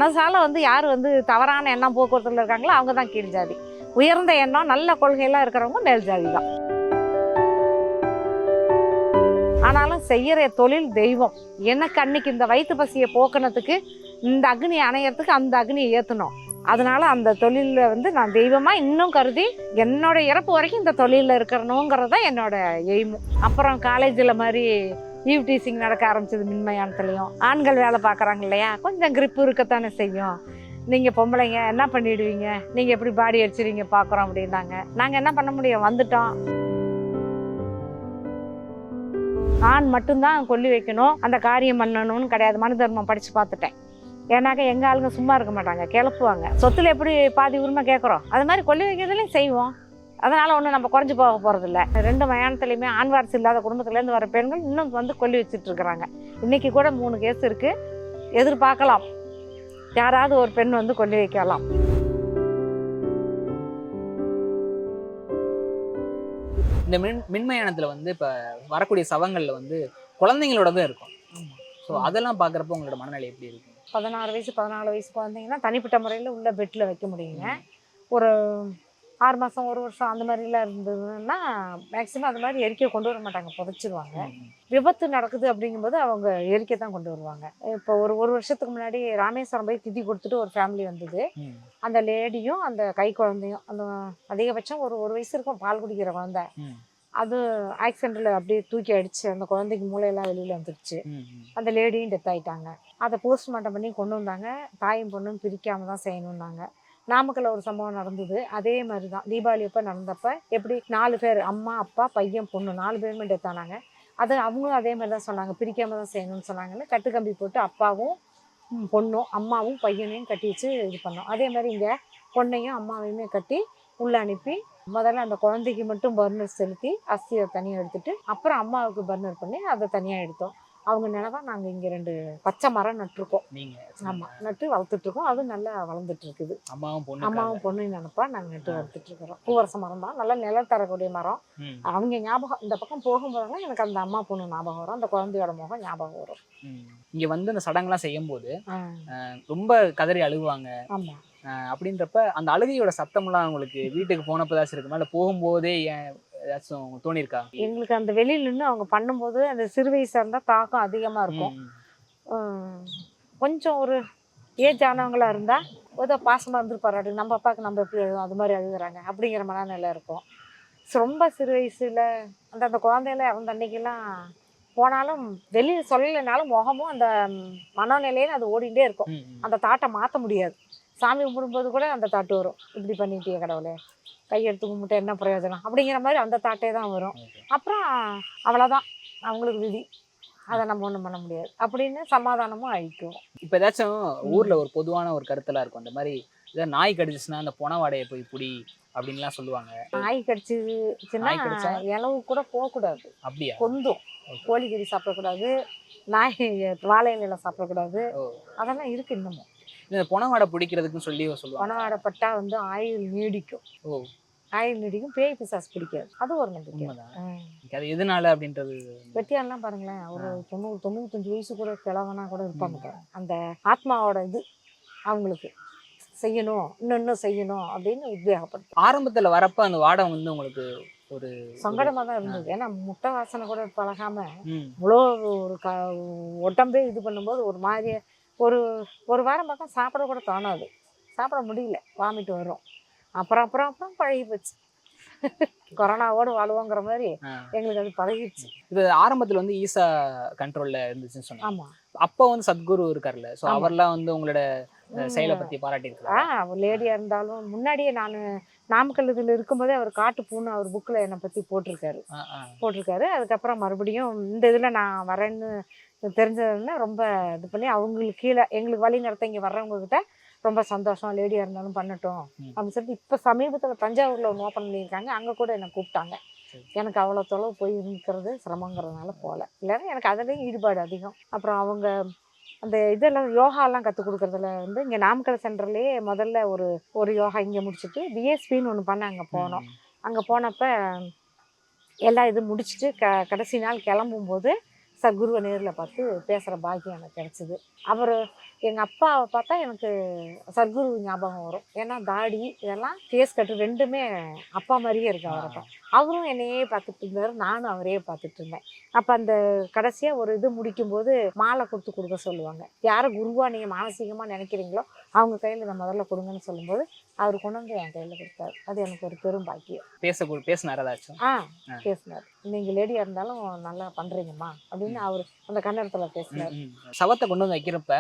மனசால யார் தவறான எண்ணம் போக்குவரத்தில் இருக்காங்களோ அவங்க தான் கீழ் ஜாதி. உயர்ந்த எண்ணம் நல்ல கொள்கையெல்லாம் இருக்கிறவங்க மேல் ஜாதி தான். ஆனாலும் செய்கிற தொழில் தெய்வம். எனக்கு அன்னைக்கு இந்த வயிற்று பசியை போக்குனதுக்கு இந்த அக்னியை அணையறதுக்கு அந்த அக்னியை ஏற்றணும். அதனால அந்த தொழிலில் நான் தெய்வமாக இன்னும் கருதி என்னோட இறப்பு வரைக்கும் இந்த தொழிலில் இருக்கிறணுங்கிறது தான் என்னோட எய்மும். அப்புறம் காலேஜில் மாதிரி ஈவ் டீசிங் நடக்க ஆரம்பிச்சது மின்மயானத்துலேயும். ஆண்கள் வேலை பார்க்குறாங்க இல்லையா, கொஞ்சம் கிரிப்பு இருக்கத்தானே செய்யும். நீங்கள் பொம்பளைங்க என்ன பண்ணிடுவீங்க, நீங்கள் எப்படி பாடி அடிச்சிருவீங்க பார்க்குறோம் அப்படின்னாங்க. நாங்கள் என்ன பண்ண முடியும், வந்துட்டோம். ஆண் மட்டும்தான் கொல்லி வைக்கணும், அந்த காரியம் பண்ணணும்னு கிடையாது. மனு தர்மம் படித்து பார்த்துட்டேன். ஏன்னாக்கா எங்கள் ஆளுங்க சும்மா இருக்க மாட்டாங்க, கிளப்புவாங்க. சொத்தில் எப்படி பாதி உரிமை கேட்குறோம், அது மாதிரி கொல்லி வைக்கிறதுலையும் செய்வோம். அதனால் ஒன்றும் நம்ம குறைஞ்சி போக போகிறதில்ல. 2 மயானத்துலேயுமே ஆண் வாரிசு இல்லாத குடும்பத்துலேருந்து வர பெண்கள் இன்னும் கொல்லி வச்சுட்ருக்குறாங்க. இன்றைக்கி கூட 3 கேஸ் இருக்குது. எதிர்பார்க்கலாம் யாராவது ஒரு பெண் கொல்லி வைக்கலாம். இந்த மின்மயானத்தில் இப்போ வரக்கூடிய சவங்களில் குழந்தைங்களோட தான் இருக்கும். ஸோ அதெல்லாம் பார்க்குறப்ப உங்களோட மனநிலை எப்படி இருக்கும்? 16 வயசு 14 வயசு குழந்தைங்கன்னா தனிப்பட்ட முறையில் உள்ள பெட்டில் வைக்க முடியுங்க. ஒரு 6 மாதம் 1 வருஷம் அந்த மாதிரிலாம் இருந்ததுன்னா மேக்ஸிமம் அது மாதிரி எரிக்கை கொண்டு வர மாட்டாங்க, புதைச்சிடுவாங்க. விபத்து நடக்குது அப்படிங்கும்போது அவங்க எரிக்கை தான் கொண்டு வருவாங்க. இப்போ ஒரு வருஷத்துக்கு முன்னாடி ராமேஸ்வரம் போய் திதி கொடுத்துட்டு ஒரு ஃபேமிலி வந்தது. அந்த லேடியும் அந்த கை குழந்தையும், அந்த அதிகபட்சம் ஒரு வயசு இருக்கும், பால் குடிக்கிற குழந்தை. அது ஆக்சிடென்ட்டில் அப்படியே தூக்கி அடிச்சு அந்த குழந்தைக்கு மூளையெல்லாம் வெளியில் வந்துடுச்சு. அந்த லேடியும் டெத் ஆகிட்டாங்க. அதை போஸ்ட்மார்ட்டம் பண்ணி கொண்டு வந்தாங்க. தாயும் பொண்ணும் பிரிக்காமல் தான் செய்யணுன்னாங்க. நாமக்கல்ல ஒரு சம்பவம் நடந்தது. அதே மாதிரி தான் தீபாவளி அப்போ நடந்தப்போ எப்படி 4 பேர், அம்மா அப்பா பையன் பொண்ணு 4 பேருமே டெத் ஆனாங்க. அது அவங்களும் அதே மாதிரி தான் சொன்னாங்க, பிரிக்காமல் தான் செய்யணும்னு சொன்னாங்கன்னு. கட்டுக்கம்பி போட்டு அப்பாவும் பொண்ணும் அம்மாவும் பையனையும் கட்டி வச்சு இது பண்ணோம். அதே மாதிரி இங்கே பொண்ணையும் அம்மாவையுமே கட்டி உள்ளே அனுப்பி முதல்ல அந்த குழந்தைக்கு மட்டும் பர்னர் செலுத்தி அஸ்தியை தனியாக எடுத்துட்டு அப்புறம் அம்மாவுக்கு பர்னர் பண்ணி அதை தனியாக எடுத்தோம். அவங்க நினைவா நாங்கள் இங்கே 2 பச்சை மரம் நட்டுருக்கோம். ஆமாம், நட்டு வளர்த்துட்ருக்கோம். அதுவும் நல்லா வளர்ந்துட்டு இருக்குது. அம்மாவும் பொண்ணையும் நினைப்பா நாங்கள் நட்டு வளர்த்துட்டு இருக்கிறோம். பூவரச மரம் தான், நல்லா நிழல் தரக்கூடிய மரம். அவங்க ஞாபகம் இந்த பக்கம் போகும்போதெல்லாம் எனக்கு அந்த அம்மா பொண்ணு ஞாபகம் வரும், அந்த குழந்தையோட முகம் ஞாபகம் வரும். இங்கே அந்த சடங்குலாம் செய்யும் போது ரொம்ப கதறி அழுவாங்க. ஆமாம். அப்படின்றப்ப அந்த அழுகையோட சத்தம்லாம் உங்களுக்கு வீட்டுக்கு போனப்பதாச்சும் இருக்குமா, இல்லை போகும்போதே ஏதாச்சும் தோணியிருக்கா? எங்களுக்கு அந்த வெளியில் நின்று அவங்க பண்ணும்போது அந்த சிறு வயசாக இருந்தால் தாக்கம் அதிகமாக இருக்கும். கொஞ்சம் ஒரு ஏஜ் ஆனவங்களாக இருந்தால் ஏதோ பாசமாக இருந்துருப்பாரு, நம்ம அப்பாவுக்கு நம்ம எப்படி எழுதும் அது மாதிரி எழுதுறாங்க அப்படிங்கிற மனநிலை இருக்கும். ரொம்ப சிறு வயசில் அந்த குழந்தையில அந்த அன்னைக்கெல்லாம் போனாலும் வெளியில் சொல்லலைனாலும் முகமும் அந்த மனநிலையில அது ஓடிட்டே இருக்கும். அந்த தாட்டை மாற்ற முடியாது. சாமி கும்பிடும்போது கூட அந்த தாட்டு வரும், இப்படி பண்ணிட்டே கடவுளே, கையெடுத்து கும்பிட்டு என்ன பிரயோஜனம் அப்படிங்கிற மாதிரி அந்த தாட்டே தான் வரும். அப்புறம் அவ்வளோதான் அவங்களுக்கு விதி, அதை நம்ம ஒன்றும் பண்ண முடியாது அப்படின்னு சமாதானமும் ஆயிக்கும். இப்போ ஏதாச்சும் ஊரில் ஒரு பொதுவான ஒரு கருத்தெல்லாம் இருக்கும், அந்த மாதிரி ஏதாவது நாய் கடிச்சிச்சுன்னா அந்த பொணவாடையை போய் புடி அப்படின்லாம் சொல்லுவாங்க. நாய் கடிச்சிச்சுன்னா இளவு கூட போகக்கூடாது. அப்படியா? கொந்தும். கோழிக்கறி சாப்பிடக்கூடாது, நாய் வாழை இலையில சாப்பிடக்கூடாது, அதெல்லாம் இருக்கு இன்னமும். இந்த பொணவாடை பிடிக்கிறதுக்குன்னு சொல்லி சொல்லுவாங்க. பொணவாடை பட்டா ஆயுள் நீடிக்கும். ஆயுள் நீடிக்கும், பேய் பிசாசு பிடிக்காது. அது ஒரு நம்பிக்கை. அது எதனால அப்படின்றது வெட்டியான்லாம் பாருங்களேன், ஒரு 90-95 வயசு கூட கிழவனா கூட இருப்பாங்க. அந்த ஆத்மாவோட இது அவங்களுக்கு செய்யணும், இன்னும் செய்யணும் அப்படின்னு உத்வேகப்படும். ஆரம்பத்தில் வரப்ப அந்த வாடை உங்களுக்கு ஒரு சங்கடமா தான் இருந்தது. ஏன்னா முட்டை வாசனை கூட பழகாம இவ்வளோ ஒரு உடம்பே இது பண்ணும்போது ஒரு மாதிரி ஒரு வாரம் பக்கம் சாப்பிட கூட தோணாது, சாப்பிட முடியல, வாமிட்டு வரும். அப்புறம் பழகி போச்சு. கொரோனாவோடு வாழுவோங்கிற மாதிரி எங்களுக்கு அது பழகிடுச்சு. இது ஆரம்பத்தில் ஈசா கண்ட்ரோல்ல இருந்துச்சுன்னு சொன்னாங்க. ஆமா, அப்போ சத்குரு இருக்காருல்ல, ஸோ அவர்லாம் உங்களோட செயலை பற்றி பாராட்டியிருக்காரு. அவர் லேடியா இருந்தாலும் முன்னாடியே நான் நாமக்கல் இதில் இருக்கும்போதே அவர் காட்டு பூன்னு அவர் புக்கில் என்னை பற்றி போட்டிருக்காரு. அதுக்கப்புறம் மறுபடியும் இந்த இதில் நான் வரேன்னு தெரிஞ்சதுன்னா ரொம்ப இது பண்ணி அவங்களுக்கு கீழே எங்களுக்கு வழி நடத்த இங்கே வர்றவங்கக்கிட்ட ரொம்ப சந்தோஷம், லேடியாக இருந்தாலும் பண்ணட்டும் அப்படின்னு சொல்லிட்டு இப்போ சமீபத்தில் தஞ்சாவூரில் ஒன்று ஓப்பன் பண்ணியிருக்காங்க. அங்கே கூட என்னை கூப்பிட்டாங்க. எனக்கு அவ்வளோ தொலைவு போய் இருக்கிறது சிரமங்கிறதுனால போகல, இல்லைன்னா எனக்கு அதுலேயும் ஈடுபாடு அதிகம். அப்புறம் அவங்க அந்த இதெல்லாம் யோகாலாம் கற்றுக் கொடுக்குறதுல இங்கே நாமக்கல் சென்டர்லேயே முதல்ல ஒரு யோகா இங்கே முடிச்சுட்டு பிஎஸ்பின்னு ஒன்று பண்ண அங்கே போனோம். அங்கே போனப்போ எல்லா இது முடிச்சுட்டு கடைசி நாள் கிளம்பும்போது சத்குருவை நேரில் பார்த்து பேசுகிற பாக்கியம் எனக்கு கிடச்சிது. அவர் எங்கள் அப்பாவை பார்த்தா எனக்கு சத்குரு ஞாபகம் வரும். ஏன்னா தாடி இதெல்லாம் ஃபேஸ் கட்டு ரெண்டுமே அப்பா மாதிரியே இருக்கு அவரை. அவரும் என்னையே பார்த்துட்டு இருந்தார், நானும் அவரையே பார்த்துட்டு இருந்தேன். அப்போ அந்த கடைசியாக ஒரு இது முடிக்கும்போது மாலை கொடுக்க சொல்லுவாங்க. யாரை குருவா நீங்கள் மானசீகமாக நினைக்கிறீங்களோ அவங்க கையில் இதை முதல்ல கொடுங்கன்னு சொல்லும்போது அவர் கொண்டு வந்து என் கையில் கொடுத்தாரு. அது எனக்கு ஒரு பெரும் பாக்கியம். பேசினார் ஏதாச்சும்? பேசினார். நீங்கள் லேடியாக இருந்தாலும் நல்லா பண்ணுறீங்கம்மா அப்படின்னு அவர் அந்த கன்னடத்தில் பேசினார். சவத்தை கொண்டு வந்து வைக்கிறப்ப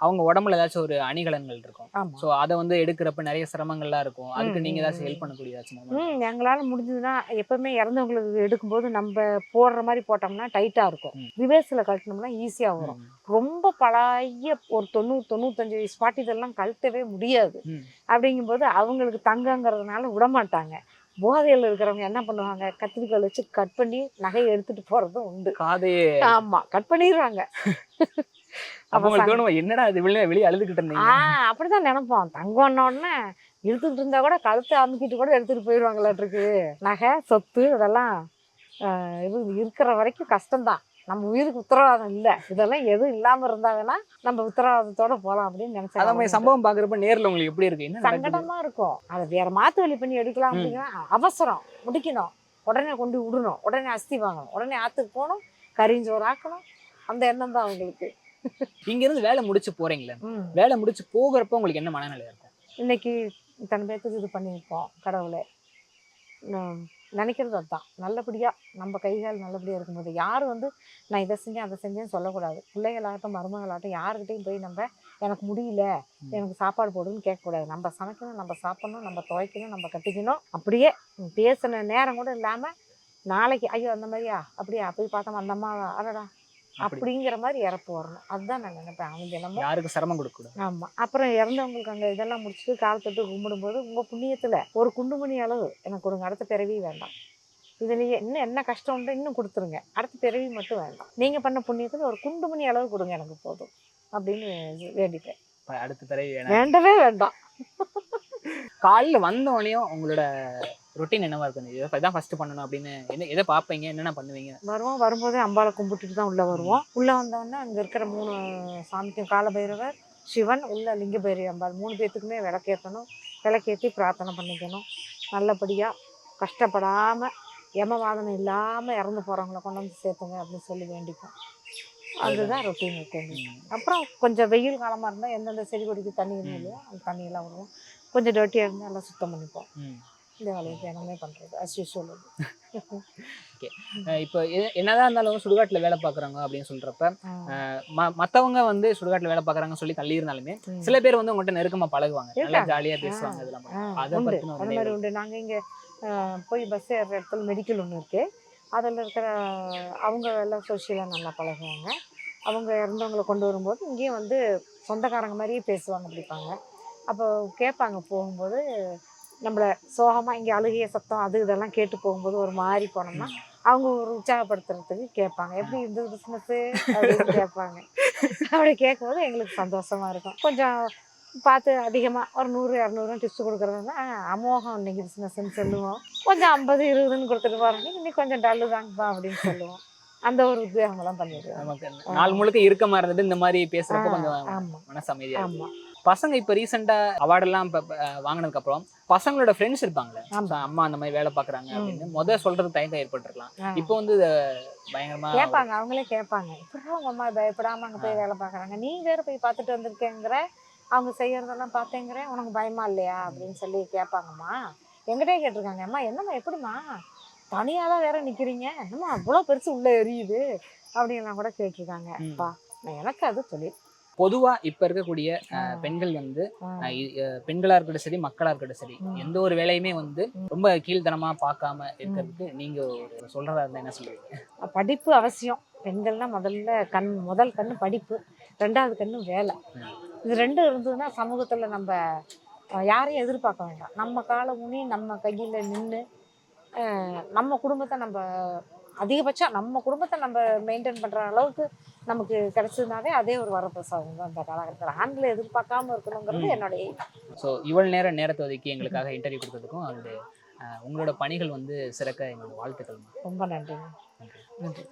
அவங்க உடம்புல ஏதாச்சும் ஒரு அணிகலன்கள் இருக்கும். ஸோ அதை வந்து எடுக்கிறப்ப நிறைய சிரமங்கள்லாம் இருக்கும். அதுக்கு நீங்கள் ஏதாச்சும் ஹெல்ப் பண்ணக்கூடியதாச்சும்? எங்களால் முடிஞ்சதுன்னா எப்பவுமே இறந்தவங்களுக்கு எடுக்கும்போது நம்ம போடுற மாதிரி போட்டோம்னா டைட்டாக இருக்கும். ரிவர்ஸில் கழட்டினோம்னா ஈஸியாக வரும். ரொம்ப பழைய ஒரு 90-95 வயசு பாட்டி இதெல்லாம் கழட்டவே முடியாது. அப்படிங்கும்போது அவங்களுக்கு தங்கங்கிறதுனால விடமாட்டாங்க. போதையில் இருக்கிறவங்க என்ன பண்ணுவாங்க, கத்திரிக்காய் வச்சு கட் பண்ணி நகையை எடுத்துட்டு போறதும் உண்டு. ஆமா, கட் பண்ணிடுவாங்க. என்னடா இது வெளியே அழுதுகிட்டு இருந்தீங்க? அப்படிதான் நினைப்போம். தங்கம்ன உடனே இழுத்துக்கிட்டு இருந்தா கூட கழுத்தை அமுக்கிட்டு கூட எடுத்துட்டு போயிடுவாங்களாட்டிருக்கு. நகை சொத்து இதெல்லாம் இருக்கிற வரைக்கும் கஷ்டம்தான். நம்ம உயிருக்கு உத்தரவாதம் இல்லை. இதெல்லாம் எதுவும் இல்லாம இருந்தா வேணா நம்ம உத்தரவாதத்தோட போலாம் அப்படின்னு நினைச்சாங்க. சம்பவம் பாக்குறப்ப நேர்ல உங்களுக்கு எப்படி இருக்கு? சங்கடமா இருக்கும். அதை வேற மாத்து வழி பண்ணி எடுக்கலாம் அப்படிங்கிற அவசரம், முடிக்கணும், உடனே கொண்டு விடணும், உடனே அஸ்தி வாங்கணும், உடனே ஆத்துக்கு போகணும், கரிஞ்சோறு ஆக்கணும், அந்த எண்ணம் தான் அவங்களுக்கு. இங்க இருந்து வேலை முடிச்சு போறீங்களே, வேலை முடிச்சு போகிறப்ப உங்களுக்கு என்ன மனநிலை இருக்கும்? இன்னைக்கு இத்தனை பேத்துக்கு இது பண்ணியிருப்போம், கடவுளை நினைக்கிறது அதுதான். நல்லபடியாக நம்ம கைகால் நல்லபடியாக இருக்கும்போது யாரும் வந்து நான் இதை செஞ்சேன் அதை செஞ்சேன்னு சொல்லக்கூடாது. பிள்ளைகளாகட்டும் மருமகளாகட்டும் யாருக்கிட்டையும் போய் நம்ம எனக்கு முடியல எனக்கு சாப்பாடு போடுன்னு கேட்கக்கூடாது. நம்ம சமைக்கணும், நம்ம சாப்பிடணும், நம்ம துவைக்கணும், நம்ம கட்டிக்கணும். அப்படியே பேசின நேரம் கூட இல்லாமல் நாளைக்கு ஐயோ அந்த மாதிரியா அப்படியா போய் பார்த்தோம் அந்த அம்மா அடடா அப்படிங்கிற மாதிரி இறப்பு வரணும். அதுதான் நான் நினைப்பேன். அவங்க தினமும் யாருக்கும் சிரமம் கொடுக்கக்கூடாது. ஆமாம். அப்புறம் இறந்தவங்களுக்கு அங்கே இதெல்லாம் முடிச்சுட்டு காலத்தொட்டு கும்பிடும்போது உங்கள் புண்ணியத்தில் ஒரு குண்டுமணி அளவு எனக்கு கொடுங்க, அடுத்த பிறவி வேண்டாம். இதுலேயே இன்னும் என்ன கஷ்டம் உண்டு இன்னும் கொடுத்துருங்க, அடுத்த பிறவி மட்டும் வேண்டாம். நீங்கள் பண்ண புண்ணியத்தில் ஒரு குண்டுமணி அளவு கொடுங்க எனக்கு போதும் அப்படின்னு வேண்டிப்பேன். அடுத்த பிறவி வேண்டவே வேண்டாம். காலையில் வந்தோடனையும் உங்களோட ரொட்டீன் என்னவா இருக்குது? இதான் ஃபர்ஸ்ட் பண்ணணும் அப்படின்னு எதை பார்ப்பீங்க, என்னென்ன பண்ணுவீங்க? வரும்போதே அம்பாவை கும்பிட்டுட்டு தான் உள்ளே வருவோம். உள்ளே வந்தோடனே அங்கே இருக்கிற 3 சாமிக்கும் காலபைரவர், சிவன், உள்ள லிங்கபைரவி அம்பாள் 3 பேத்துக்குமே விளக்கேற்றணும். விளக்கேற்றி பிரார்த்தனை பண்ணிக்கணும். நல்லபடியாக கஷ்டப்படாமல் யமவாதனை இல்லாமல் இறந்து போகிறவங்கள கொண்டு வந்து சேர்த்துங்க அப்படின்னு சொல்லி வேண்டிப்போம். அதுதான் ரொட்டீன் இருக்குது. அப்புறம் கொஞ்சம் வெயில் காலமாக இருந்தால் எந்தெந்த செடி கொடிக்கு தண்ணி இல்லையோ அந்த தண்ணியெல்லாம் விடுவோம். கொஞ்சம் டர்ட்டியாக இருந்தால் எல்லாம் சுத்தம் பண்ணிப்போம். இந்த வேலையை தினமே பண்ணுறது அஸ் யூஸ்வல். ஓகே, இப்போ என்னதான் இருந்தாலும் சுடுகாட்டில் வேலை பார்க்குறாங்க அப்படின்னு சொல்கிறப்ப மற்றவங்க வந்து சுடுகாட்டில் வேலை பார்க்குறாங்கன்னு சொல்லி தள்ளி இருந்தாலுமே சில பேர் வந்து உங்கள்கிட்ட நெருக்கமாக பழகுவாங்க, நல்லா ஜாலியாக பேசுவாங்க. இதெல்லாம் அதை பற்றி அந்த மாதிரி உண்டு. நாங்கள் இங்கே போய் பஸ் ஏறுற இடத்துல மெடிக்கல் ஒன்று இருக்குது. அதில் இருக்கிற அவங்க எல்லாம் சோஷியலாக நல்லா பழகுவாங்க. அவங்க இறந்தவங்களை கொண்டு வரும்போது இங்கேயும் வந்து சொந்தக்காரங்க மாதிரியே பேசுவாங்க, பிடிப்பாங்க. அப்போ கேட்பாங்க போகும்போது நம்மளை சோகமாக இங்கே அழுகிய சத்தம் அது இதெல்லாம் கேட்டு போகும்போது ஒரு மாதிரி போனோம்னா அவங்க ஒரு உற்சாகப்படுத்துறதுக்கு கேட்பாங்க, எப்படி இந்த பிஸ்னஸ்ஸு அப்படின்னு கேட்பாங்க. அப்படி கேட்கும்போது எங்களுக்கு சந்தோஷமாக இருக்கும். கொஞ்சம் பார்த்து அதிகமாக ஒரு 100-200 டிப்ஸ் கொடுக்குறதுனா அமோகம் இன்னைக்கு பிஸ்னஸ்ன்னு சொல்லுவோம். கொஞ்சம் 50-20ன்னு கொடுத்துட்டு போகிறோம், இன்னைக்கு கொஞ்சம் டல்லு தாங்கப்பா அப்படின்னு சொல்லுவோம். அந்த ஒரு உத்வேகமெல்லாம் பண்ணிடுவோம். நமக்கு நாள் முழுக்க இருக்கமா இருந்துட்டு இந்த மாதிரி பேசுறப்ப கொஞ்சம் மனசு அமைதியா. ஆமாம். பசங்க இப்போ ரீசெண்டாக அவார்டெல்லாம் இப்போ வாங்கினதுக்கு அப்புறம் பசங்களோட ஃப்ரெண்ட்ஸ் இருப்பாங்களே, அம்மா அந்த மாதிரி வேலை பார்க்குறாங்க அப்படின்னு சொல்றது தயக்கம் ஏற்பட்டிருக்கலாம். இப்போ வந்து பயங்கரமா கேட்பாங்க, அவங்களே கேட்பாங்க, இப்படிதான் உங்க அம்மா பயப்படாம அங்கே போய் வேலை பார்க்குறாங்க, நீ வேற போய் பார்த்துட்டு வந்திருக்கேங்கிற, அவங்க செய்யறதெல்லாம் பார்த்தேங்கிற, உனக்கு பயமா இல்லையா அப்படின்னு சொல்லி கேட்பாங்கம்மா. எங்கிட்டே கேட்டிருக்காங்க, அம்மா என்னம்மா எப்படிம்மா தனியாக தான் வேற நிற்கிறீங்க, என்னம்மா அவ்வளோ பெருசு உள்ளே எரியுது அப்படின்லாம் கூட கேட்டிருக்காங்க. அப்பா எனக்கு அது தொழில். பொதுவா இப்ப இருக்கக்கூடிய பெண்கள் வந்து பெண்களா இருக்கட்டும் சரி, மக்களா இருக்கட்டும் சரி, எந்த ஒரு வேலையுமே வந்து ரொம்ப கீழ்த்தனமா பார்க்காம இருக்கிறதுக்கு நீங்க சொல்றதா இருந்தா என்ன சொல்லுவீங்க? படிப்பு அவசியம். பெண்கள்னா முதல் கண்ணு படிப்பு, 2வது கண்ணு வேலை. இது 2 இருந்ததுன்னா சமூகத்துல நம்ம யாரையும் எதிர்பார்க்க வேண்டாம். நம்ம காலை ஊனி நம்ம கையில நின்று நம்ம குடும்பத்தை நம்ம அதிகபட்சம் நம்ம குடும்பத்தை நம்ம மெயின்டைன் பண்ணுற அளவுக்கு நமக்கு கிடைச்சதுனாவே அதே ஒரு வரப்பிரசாதம் தான் அந்த காலகட்டத்தில். ஆண்களை எதிர்பார்க்காம இருக்கணுங்கிறது என்னுடைய. ஸோ இவ்வளோ நேரத்தை ஒதுக்கி எங்களுக்காக இன்டர்வியூ கொடுத்ததுக்கும் அதோட உங்களோட பணிகள் வந்து சிறக்க எங்களோட வாழ்த்துக்கள். ரொம்ப நன்றிங்க. நன்றி.